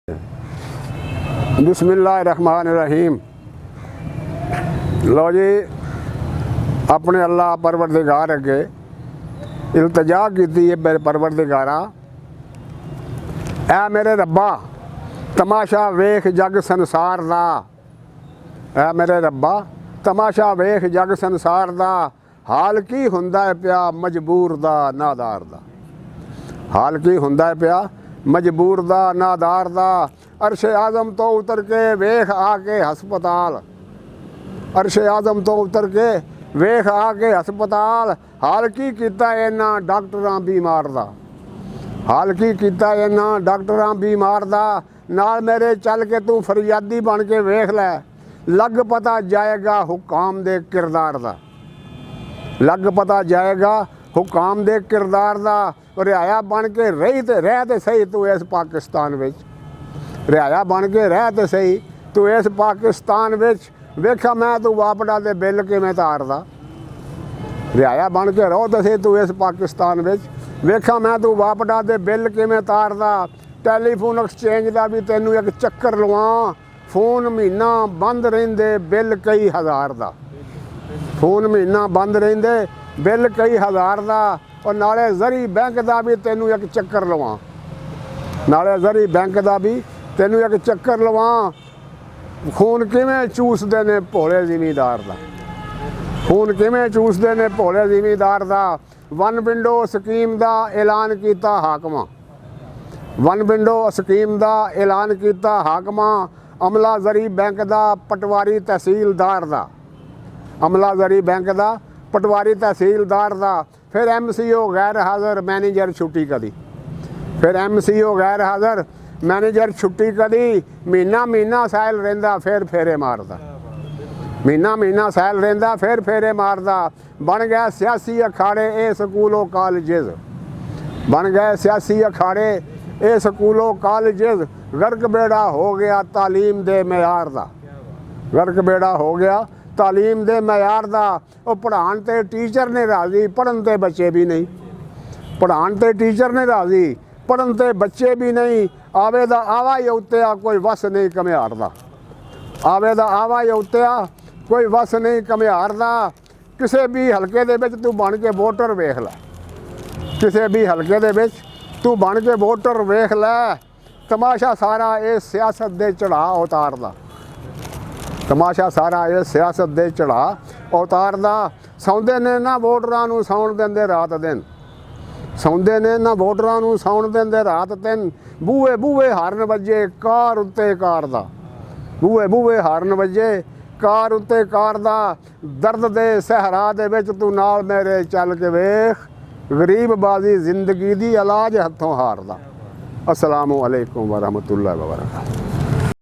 बिस्मिल्लाहिर्रहमानिर्रहीम। लो जी, अपने अल्लाह परवरदिगार अगे इल्तजा की है मेरे परवरदिगारा, ऐ मेरे रब्बा तमाशा वेख जग संसार दा। ऐ मेरे रब्बा तमाशा वेख जग संसार दा, हाल की हुंदा है पिया मजबूर दा नादार दा। हाल की हुंदा है पिया मजबूर दा नादार दा। अरशे आज़म तो उतर के वेख आके हस्पताल, अरशे आज़म तो उतर के वेख आके हस्पताल, हाल की कीता इन्ना डॉक्टरां बीमार दा। हाल की कीता इन्ना डॉक्टरां बीमार दा। नाल मेरे चल के तू फरियादी बन के वेख लै, लग पता जाएगा हुकाम दे किरदार दा। लग पता जाएगा हुकाम दे किरदार दा। रिहाया बन के रह ते सही तू इस पाकिस्तान विच, रिहाया बन के रह ते सही तू इस पाकिस्तान विच। वेखा मैं तू वापड़ा दे बिल किवें तारदा। रिहाया बन के रहो ते सही तू इस पाकिस्तान विच। वेखा मैं तू वापड़ा दे बिल किवें तारदा। टैलीफोन एक्सचेंज का भी तैनू एक चक्कर लवां, फोन महीना बंद रहिंदे बिल कई हज़ार दा। फोन महीना बंद रहिंदे बिल कई हज़ार दा। और नाले ज़री बैंक का भी तैनू एक चक्कर लवां, नाले ज़री बैंक का भी तैनू एक चक्कर लवां। खून किवें चूसदे ने भोले जिमीदार दा। खून किवें चूसदे ने भोले जिमीदार दा। वन विंडो स्कीम का ऐलान किया हाकमा, वन विंडो स्कीम का ऐलान किया हाकमा। अमला ज़री बैंक का पटवारी तहसीलदार दा, अमला ज़री बैंक का पटवारी तहसीलदार दा। फिर MCO गैर हाज़र मैनेजर छुट्टी कदी, फिर MCO गैर हाज़र मैनेजर छुट्टी कदी। महीना महीना सैल रहिंदा फिर फेरे मारदा, महीना महीना सैल रहिंदा फिर फेरे मारदा। बन गए सियासी अखाड़े ए स्कूलों कॉलेजेस, बन गए सियासी अखाड़े ए स्कूलों कॉलेजेस। गर्क बेड़ा हो गया तालीम दे मयार दा, गर्क बेड़ा हो गया तालीम दे मयार दा। और पढ़ाण ते टीचर ने राजी, पढ़न ते बच्चे भी नहीं। पढ़ाण ते टीचर ने राजी, पढ़न ते बच्चे भी नहीं। आवे दा आवा ही उत्तेआ कोई वस नहीं घमियार दा। आवे दा आवा ही उत्तेआ कोई वस नहीं घमियार दा। किसी भी हल्के दे विच तू बन के वोटर वेख लै, किसी भी हल्के दे विच तू बन के वोटर वेख लै। तमाशा सारा इस सियासत दे चढ़ाऽ उतार दा, तमाशा सारा इस सियासत दे चढ़ाऽ उतार दा। सौंदे ने ना वोटरां नूं सौण दिंदे रात दिन, सौंदे ने ना वोटरां नूं सौण दिंदे रात दिन। बूहे बूहे हारन वजे कार उत्ते कार दा, बूहे बूहे हारन वजे कार उत्ते कार दा। दर्द दे सहरा दे विच तू नाल मेरे चल के वेख, गरीब बाजी जिंदगी दी इलाज हथों हारदा। अस्सलामु अलैकुम वरहमतुल्लाहि वबरकातुहू।